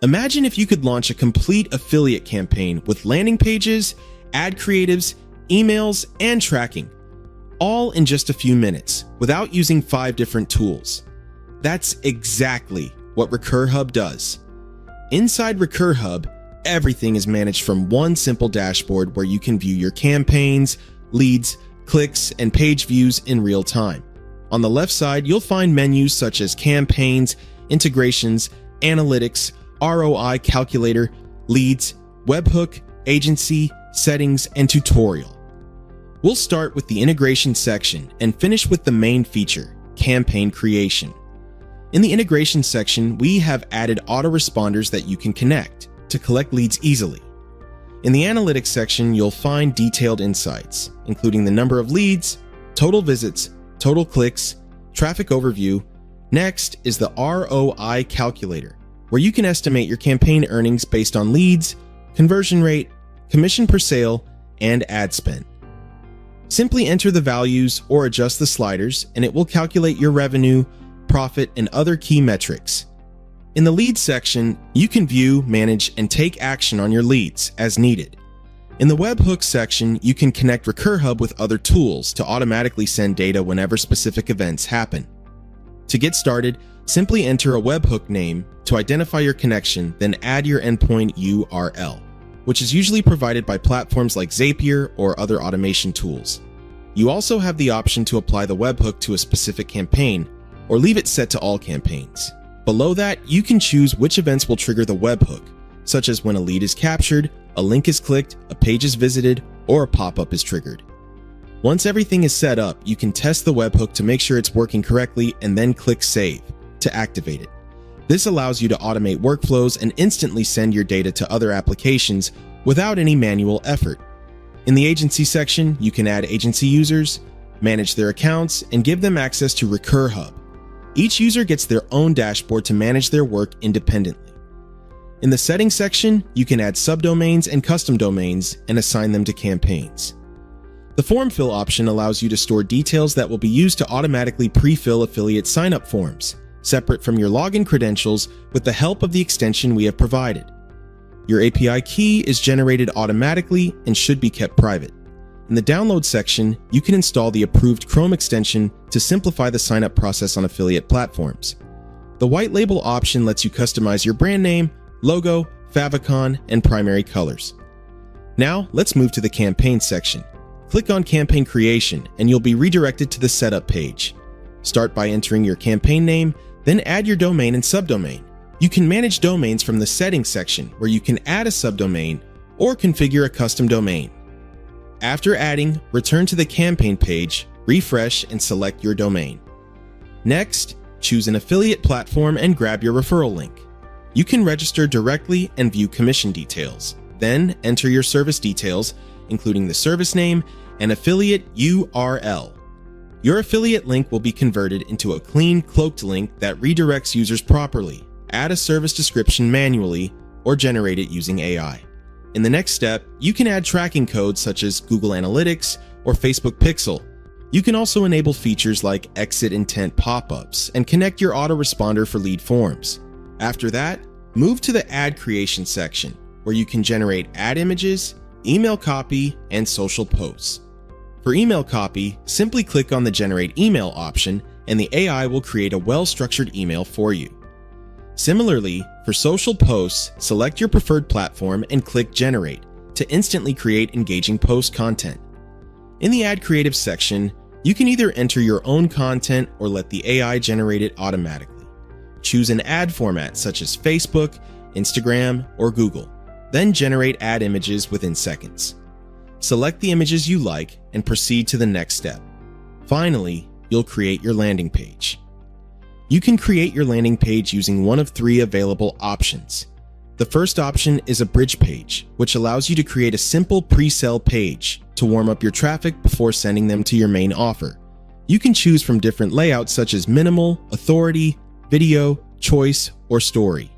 Imagine if you could launch a complete affiliate campaign with landing pages, ad creatives, emails, and tracking, all in just a few minutes without using 5 different tools. That's exactly what RecurHub does. Inside RecurHub, everything is managed from one simple dashboard where you can view your campaigns, leads, clicks, and page views in real time. On the left side, you'll find menus such as campaigns, integrations, analytics, ROI calculator, leads, webhook, agency, settings, and tutorial. We'll start with the integration section and finish with the main feature, campaign creation. In the integration section, we have added autoresponders that you can connect to collect leads easily. In the analytics section, you'll find detailed insights, including the number of leads, total visits, total clicks, traffic overview. Next is the ROI calculator, where you can estimate your campaign earnings based on leads, conversion rate, commission per sale, and ad spend. Simply enter the values or adjust the sliders, and it will calculate your revenue, profit, and other key metrics. In the leads section, you can view, manage, and take action on your leads as needed. In the webhook section, you can connect RecurHub with other tools to automatically send data whenever specific events happen. To get started, simply enter a webhook name to identify your connection, then add your endpoint URL, which is usually provided by platforms like Zapier or other automation tools. You also have the option to apply the webhook to a specific campaign or leave it set to all campaigns. Below that, you can choose which events will trigger the webhook, such as when a lead is captured, a link is clicked, a page is visited, or a pop-up is triggered. Once everything is set up, you can test the webhook to make sure it's working correctly and then click Save to activate it. This allows you to automate workflows and instantly send your data to other applications without any manual effort. In the agency section, you can add agency users, manage their accounts, and give them access to RecurHub. Each user gets their own dashboard to manage their work independently. In the settings section, you can add subdomains and custom domains and assign them to campaigns. The form fill option allows you to store details that will be used to automatically pre-fill affiliate sign-up forms, separate from your login credentials with the help of the extension we have provided. Your API key is generated automatically and should be kept private. In the download section, you can install the approved Chrome extension to simplify the sign-up process on affiliate platforms. The white label option lets you customize your brand name, logo, favicon, and primary colors. Now, let's move to the campaign section. Click on campaign creation and you'll be redirected to the setup page. Start by entering your campaign name, then add your domain and subdomain. You can manage domains from the settings section where you can add a subdomain or configure a custom domain. After adding, return to the campaign page, refresh, and select your domain. Next, choose an affiliate platform and grab your referral link. You can register directly and view commission details. Then enter your service details, including the service name and affiliate URL. Your affiliate link will be converted into a clean, cloaked link that redirects users properly. Add a service description manually or generate it using AI. In the next step, you can add tracking codes such as Google Analytics or Facebook Pixel. You can also enable features like exit intent pop-ups and connect your autoresponder for lead forms. After that, move to the ad creation section, where you can generate ad images, email copy, and social posts. For email copy, simply click on the Generate Email option and the AI will create a well-structured email for you. Similarly, for social posts, select your preferred platform and click Generate to instantly create engaging post content. In the Ad Creative section, you can either enter your own content or let the AI generate it automatically. Choose an ad format such as Facebook, Instagram, or Google, then generate ad images within seconds. Select the images you like and proceed to the next step. Finally, you'll create your landing page. You can create your landing page using one of 3 available options. The first option is a bridge page, which allows you to create a simple pre-sale page to warm up your traffic before sending them to your main offer. You can choose from different layouts such as minimal, authority, video, choice, or story.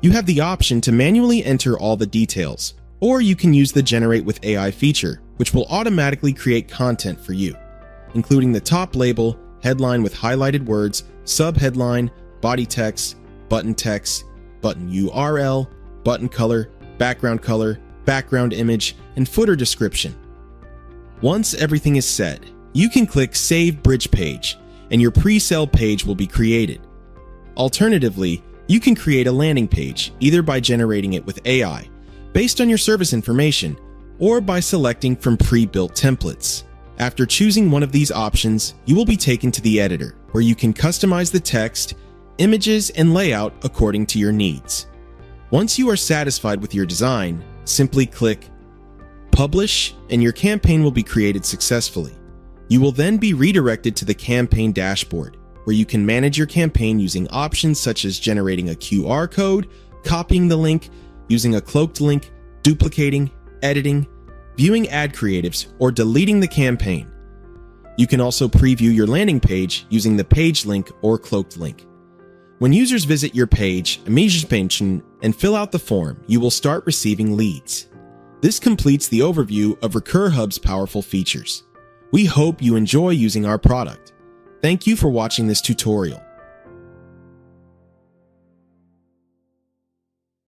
You have the option to manually enter all the details, or you can use the Generate with AI feature, which will automatically create content for you, including the top label, headline with highlighted words, subheadline, body text, button button URL, button color, background image, and footer description. Once everything is set, you can click Save Bridge Page, and your pre-sale page will be created. Alternatively, you can create a landing page either by generating it with AI, based on your service information, or by selecting from pre-built templates. After choosing one of these options, you will be taken to the editor, where you can customize the text, images, and layout according to your needs. Once you are satisfied with your design, simply click Publish, and your campaign will be created successfully. You will then be redirected to the campaign dashboard, where you can manage your campaign using options such as generating a QR code, copying the link, using a cloaked link, duplicating, editing, viewing ad creatives, or deleting the campaign. You can also preview your landing page using the page link or cloaked link. When users visit your page, and fill out the form, you will start receiving leads. This completes the overview of RecurHub's powerful features. We hope you enjoy using our product. Thank you for watching this tutorial.